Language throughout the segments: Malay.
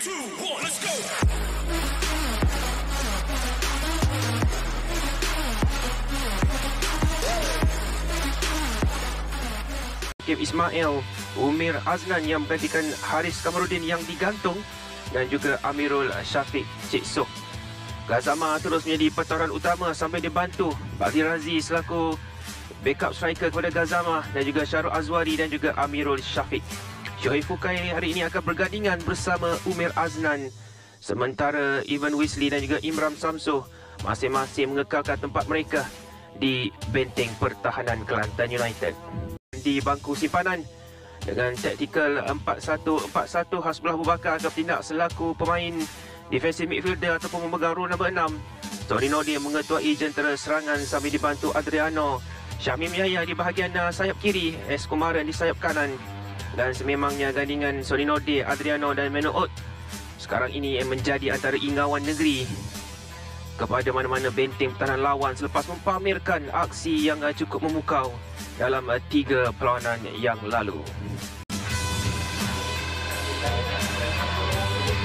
2, 1, let's go. Kim Ismail, Umir Aznan yang menggantikan Haris Kamarudin yang digantung dan juga Amirul Syafiq Cik Sok. Gazama terus menjadi pertaruhan utama sampai dibantu Badri Razi selaku backup striker kepada Gazama dan juga Syarul Azwari dan juga Amirul Syafiq. Shoaib Fukai hari ini akan bergandingan bersama Umir Aznan, sementara Ivan Wesley dan juga Imran Samsuh masing-masing mengekalkan tempat mereka di benteng pertahanan Kelantan United. Di bangku simpanan dengan taktikal 4-1-4-1, Hasbullah Abu Bakar akan bertindak selaku pemain defensive midfielder ataupun memegang role nombor 6. Tony Nordin mengetuai jentera serangan sambil dibantu Adriano. Syamim Yahya di bahagian sayap kiri, S. Kumaran di sayap kanan. Dan sememangnya gandingan Tony Nordin, Adriano dan Manu Ot sekarang ini menjadi antara ingawan negeri kepada mana-mana benteng pertahanan lawan selepas mempamerkan aksi yang cukup memukau dalam 3 perlawanan yang lalu.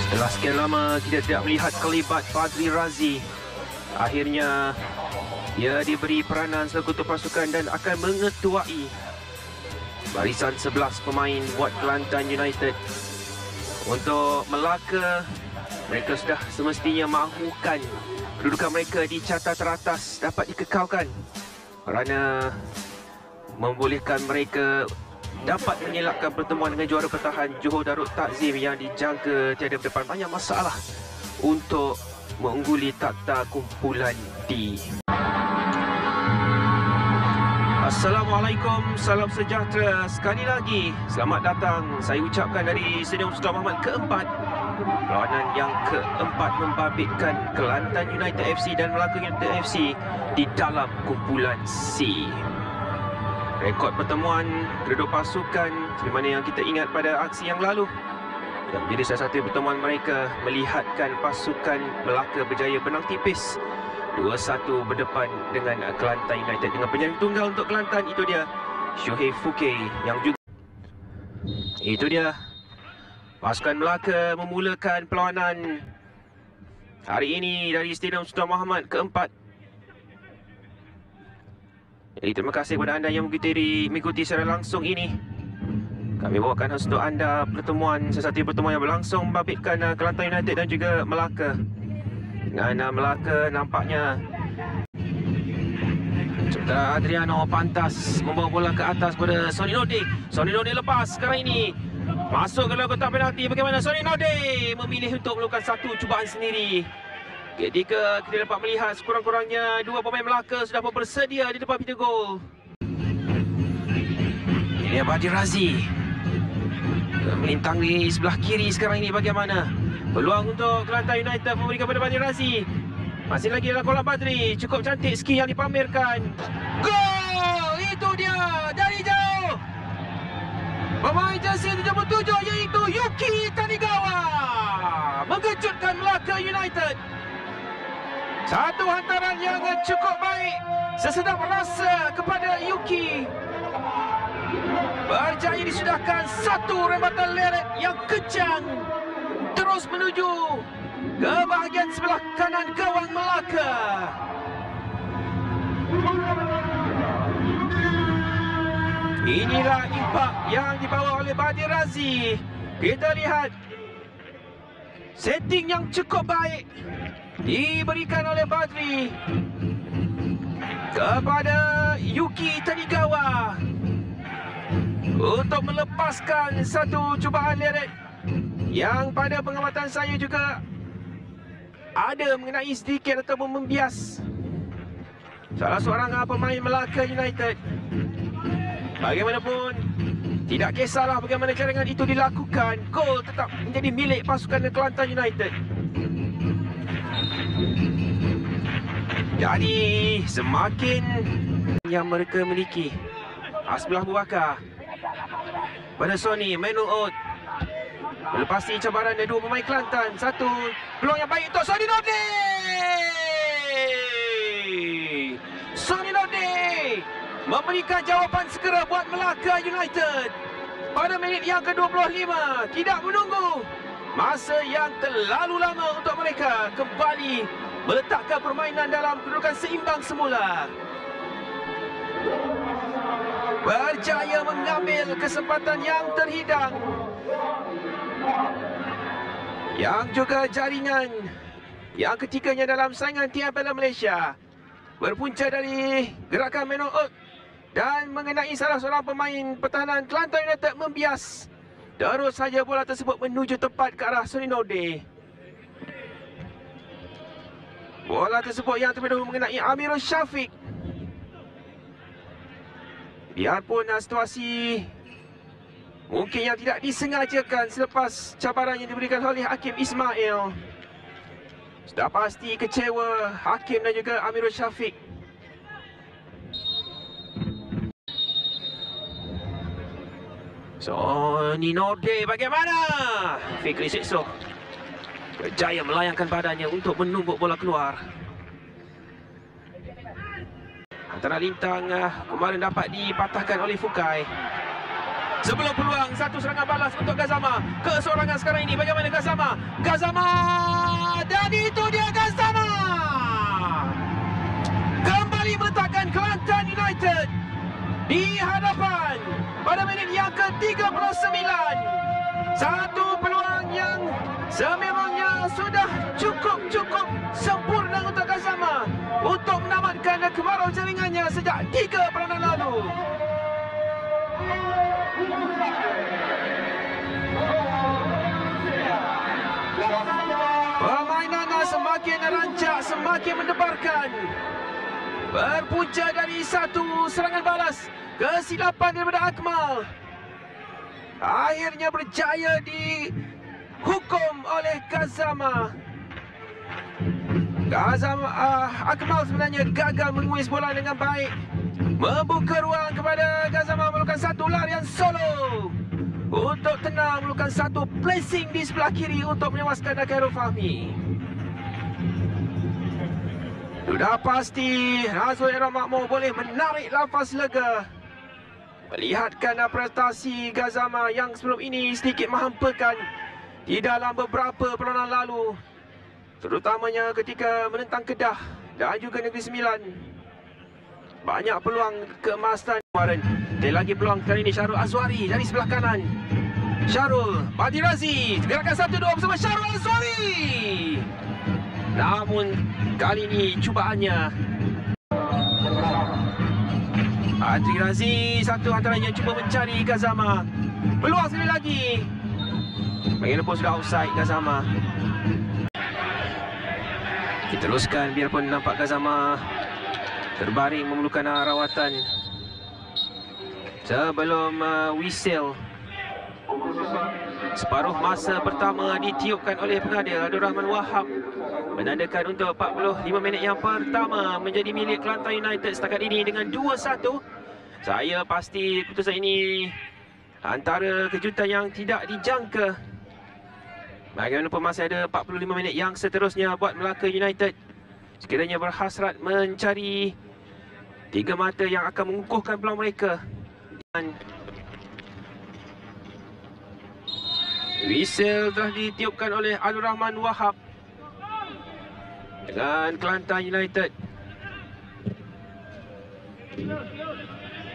Setelah sekian lama kita tidak melihat kelibat Badri Razi, akhirnya dia diberi peranan selaku ketua pasukan dan akan mengetuai barisan 11 pemain buat Kelantan United. Untuk Melaka, mereka sudah semestinya mahukan kedudukan mereka di carta teratas dapat dikekalkan kerana membolehkan mereka dapat mengelakkan pertemuan dengan juara bertahan Johor Darul Takzim yang dijangka tiada berdepan banyak masalah untuk mengungguli takhta kumpulan D. Assalamualaikum, salam sejahtera. Sekali lagi selamat datang saya ucapkan dari Stadium Sultan Muhammad keempat. Perlawanan yang keempat membabitkan Kelantan United FC dan Melaka United FC di dalam kumpulan C. Rekod pertemuan kedua pasukan seperti mana yang kita ingat pada aksi yang lalu yang menjadi salah satu pertemuan mereka melihatkan pasukan Melaka berjaya benang tipis 2-1 berdepan dengan Kelantan United. Dengan penyanyi tunggal untuk Kelantan itu dia Shoaib Fukai yang juga itu dia pasukan Melaka memulakan perlawanan hari ini dari Stadium Sultan Muhammad keempat. Jadi terima kasih kepada anda yang mengikuti secara langsung ini. Kami bawakan untuk anda salah satu pertemuan yang berlangsung membabitkan Kelantan United dan juga Melaka. Dengan Melaka nampaknya sementara Adriano pantas membawa bola ke atas kepada Sony Nordin. Sony Nordin lepas sekarang ini masuk ke dalam kotak penalti. Bagaimana Sony Nordin memilih untuk melakukan satu cubaan sendiri. Ketika kita dapat melihat sekurang-kurangnya 2 pemain Melaka sudah bersedia di depan pintu gol. Ini Badri Razi melintang di sebelah kiri sekarang ini. Bagaimana peluang untuk Kelantan United memberikan kepada Badri Razi. Masih lagi dalam kolam Badri. Cukup cantik skill yang dipamerkan. Gol! Itu dia dari jauh. Pemain jersey 77 iaitu Yuki Tanigawa mengejutkan Melaka United. Satu hantaran yang cukup baik, sesedap rasa kepada Yuki. Berjaya disudahkan satu rembatan leret yang kejang terus menuju ke bahagian sebelah kanan gawang Melaka. Inilah impak yang dibawa oleh Badri Razi. Kita lihat setting yang cukup baik diberikan oleh Badri kepada Yuki Tanigawa untuk melepaskan satu cubaan leret yang pada pengamatan saya juga ada mengenai sedikit ataupun membias salah seorang pemain Melaka United. Bagaimanapun, tidak kisahlah bagaimana cadangan itu dilakukan, gol tetap menjadi milik pasukan Kelantan United. Jadi semakin yang mereka miliki. Hasbullah Abu Bakar pada Sony, Manu Ot melepasi cabaran dari 2 pemain Kelantan. Satu peluang yang baik untuk Sony Nordin. Sony Nordin memberikan jawapan segera buat Melaka United pada minit yang ke-25. Tidak menunggu Masa yang terlalu lama untuk mereka kembali meletakkan permainan dalam kedudukan seimbang semula. Berjaya mengambil kesempatan yang terhidang, yang juga jaringan yang ketiganya dalam saingan TM Piala Malaysia. Berpunca dari gerakan man on out dan mengenai salah seorang pemain pertahanan Kelantan United membias. Terus saja bola tersebut menuju tepat ke arah Sony Norde. Bola tersebut yang terlebih dahulu mengenai Amirul Syafiq. Biarpun situasi mungkin yang tidak disengajakan selepas cabaran yang diberikan oleh Hakim Ismail, sudah pasti kecewa Hakim dan juga Amirul Syafiq. Sony Norde bagaimana? Fikri Sikso berjaya melayangkan badannya untuk menumbuk bola keluar. Antara lintang kemarin dapat dipatahkan oleh Fukai. Sebelum peluang satu serangan balas untuk Gazama. Keseorangan sekarang ini bagaimana Gazama? Gazama! Dan itu dia Gazama! Kembali meletakkan Kelantan United di hadapan pada minit yang ke-39. Satu peluang yang sememangnya sudah cukup sempurna untuk Gazama untuk menamatkan kemarau jaringannya sejak 3 peranan lalu. Permainan semakin rancak, semakin mendebarkan. Berpunca dari satu serangan balas, kesilapan daripada Akmal akhirnya berjaya dihukum oleh Gazama. Akmal sebenarnya gagal menguis bola dengan baik, membuka ruang kepada Gazama melakukan satu larian solo untuk tenang melakukan satu placing di sebelah kiri untuk menewaskan Khairul Fahmi. Sudah pasti Razul Era Makmur boleh menarik nafas lega melihatkan prestasi Gazama yang sebelum ini sedikit menghampakan di dalam beberapa perlawanan lalu, terutamanya ketika menentang Kedah dan juga Negeri Sembilan. Banyak peluang keemasan kemarin. Dan lagi peluang kali ini Syarul Azwari dari sebelah kanan. Syarul, Badi Razi, gerakan 1-2 bersama Syarul Azwari. Namun kali ini cubaannya Adri Razi, satu antaranya cuba mencari Gazama. Peluang sekali lagi. Bagaimanapun sudah offside Gazama. Kita teruskan biarpun nampak Gazama terbaring memerlukan rawatan. Sebelum whistle separuh masa pertama ditiupkan oleh pengadil Abdul Rahman Wahab, menandakan untuk 45 minit yang pertama menjadi milik Kelantan United setakat ini dengan 2-1. Saya pasti keputusan ini antara kejutan yang tidak dijangka. Bagaimanapun masih ada 45 minit yang seterusnya buat Melaka United sekiranya berhasrat mencari tiga mata yang akan mengukuhkan peluang mereka. Dan whistle telah ditiupkan oleh Abdul Rahman Wahab dengan Kelantan United.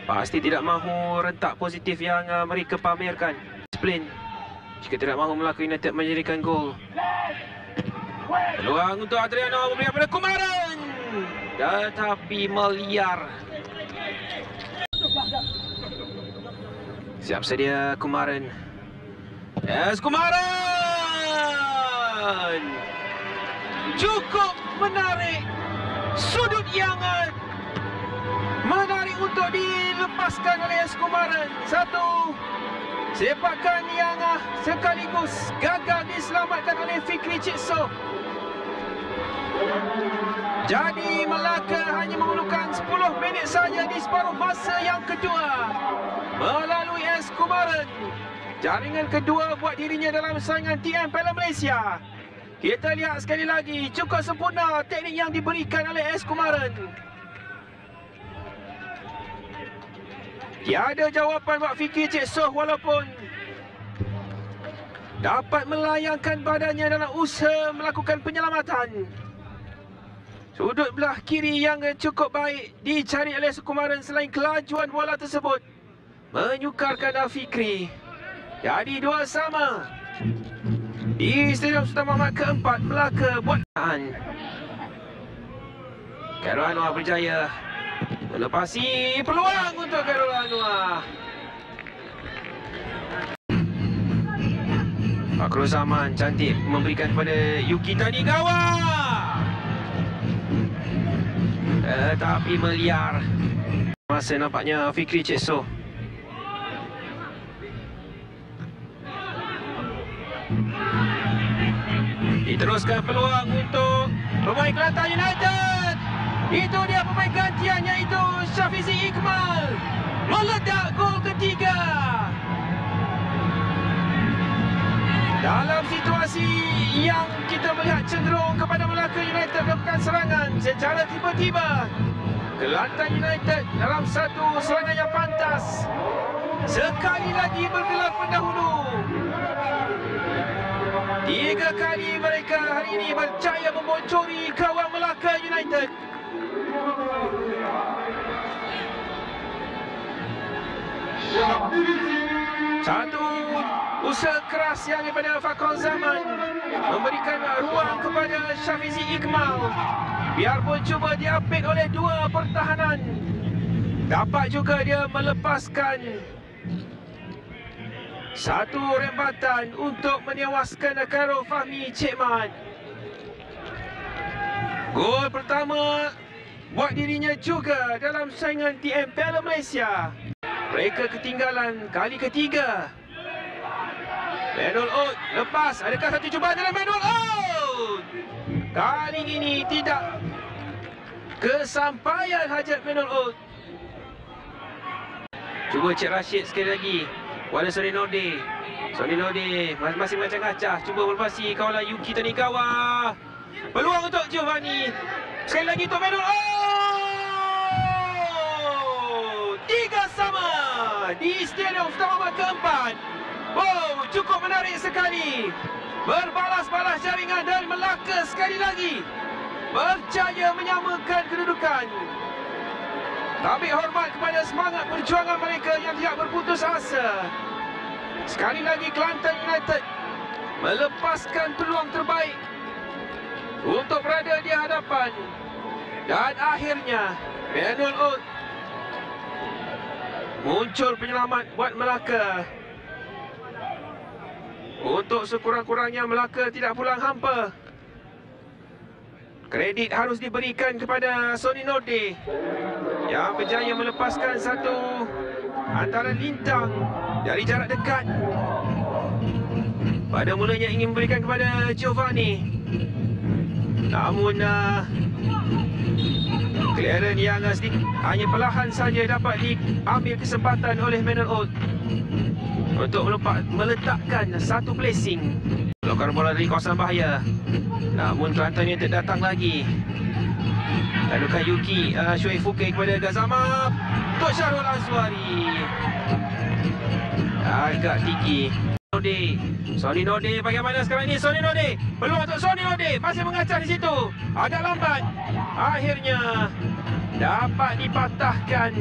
Pasti tidak mahu rentak positif yang mereka pamerkan. Disiplin jika tidak mahu Melaka United menjadikan gol. Peluang untuk Adriano memberikan pada Kumaran, tetapi meliar. Siap sedia Kumaran. Yes, Kumaran cukup menarik sudut yang menarik untuk dilepaskan oleh S. Kumaran. Satu sepakan yang sekaligus gagal diselamatkan oleh Fikri Cikso. Jadi Melaka hanya memerlukan 10 minit saja di separuh masa yang kedua melalui S. Kumaran. Jaringan kedua buat dirinya dalam saingan TM Piala Malaysia. Kita lihat sekali lagi, cukup sempurna teknik yang diberikan oleh S. Kumaran. Tiada jawapan buat Fikri Cikso walaupun dapat melayangkan badannya dalam usaha melakukan penyelamatan. Sudut belah kiri yang cukup baik dicari oleh Sukumaran selain kelajuan bola tersebut menyukarkan Fikri. Jadi 2 sama. Di Stadium Sultan Muhammad keempat, Melaka buat Khairul Anwar berjaya melepasi peluang untuk Khairul Anwar. Fakrul Zaman cantik memberikan kepada Yuki Tanigawa, tetapi meliar. Masa nampaknya Fikri Cik Soh. Diteruskan peluang untuk pemain Kelantan United. Itu dia pemain gantian, iaitu Syafizi Iqmal. Meledak gol ketiga. Dalam situasi yang kita melihat cenderung kepada Melaka United melakukan serangan secara tiba-tiba, Kelantan United dalam satu serangan yang pantas sekali lagi bergelar pendahulu. 3 kali mereka hari ini berjaya membocori gawang Melaka United. Satu usaha keras yang daripada Fakrul Zaman memberikan ruang kepada Syafizi Iqmal. Biarpun cuba diapit oleh 2 pertahanan, dapat juga dia melepaskan satu rembatan untuk menewaskan Khairul Fahmi Cik Mat. Gol pertama buat dirinya juga dalam saingan TM Piala Malaysia. Mereka ketinggalan kali ketiga. Manuel Out lepas. Adakah satu cubaan dalam Manuel Out? Kali ini tidak kesampaian hajat Manuel Out. Cuba Cik Rashid sekali lagi. Kuala Sony Norde. Sony Norde masih mengacang-acah. Cuba melepasi kawalan Yuki Tanigawa. Peluang untuk Giovanni. Sekali lagi untuk Manuel Out. 3 sama di Stadium Sultan Muhammad keempat. Wow, cukup menarik sekali. Berbalas-balas jaringan dan Melaka sekali lagi berjaya menyamakan kedudukan. Tabik hormat kepada semangat perjuangan mereka yang tidak berputus asa. Sekali lagi Kelantan United melepaskan peluang terbaik untuk berada di hadapan. Dan akhirnya Manuel Out muncul penyelamat buat Melaka. Untuk sekurang-kurangnya Melaka tidak pulang hampa. Kredit harus diberikan kepada Sony Norde yang berjaya melepaskan satu antara lintang dari jarak dekat. Pada mulanya ingin memberikan kepada Giovanni, namun clearance yang sedikit, hanya perlahan saja dapat diambil kesempatan oleh Manuel Out untuk meletakkan satu placing. Lokar bola dari kawasan bahaya, namun Kelantan United datang lagi. Lalukan Yuki Shuai Fuke kepada Gazama untuk Syahrul Azwari. Agak tinggi. Sony Norde bagaimana sekarang ini? Sony Norde, peluang untuk Sony Norde, masih mengacak di situ. Agak lambat. Akhirnya dapat dipatahkan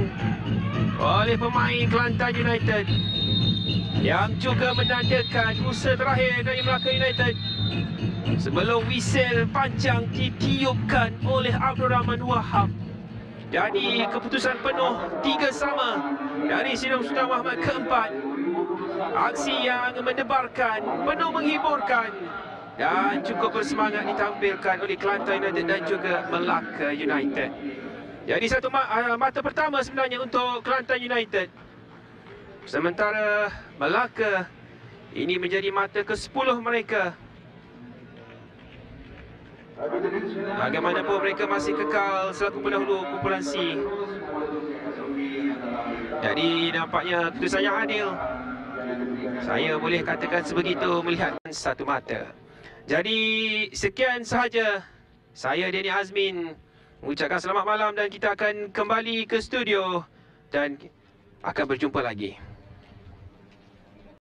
oleh pemain Kelantan United, yang juga menandakan usaha terakhir dari Melaka United sebelum whistle panjang ditiupkan oleh Abdul Rahman Wahab. Jadi keputusan penuh 3 sama dari Stadium Sultan Muhammad keempat. Aksi yang mendebarkan, penuh menghiburkan dan cukup bersemangat ditampilkan oleh Kelantan United dan juga Melaka United. Jadi satu mata pertama sebenarnya untuk Kelantan United. Sementara Melaka ini menjadi mata ke-10 mereka. Bagaimanapun mereka masih kekal selaku pendahulu kumpulan C. Jadi nampaknya keputusan yang adil. Saya boleh katakan sebegitu melihat satu mata. Jadi sekian sahaja. Saya Denny Azmin mengucapkan selamat malam dan kita akan kembali ke studio dan akan berjumpa lagi.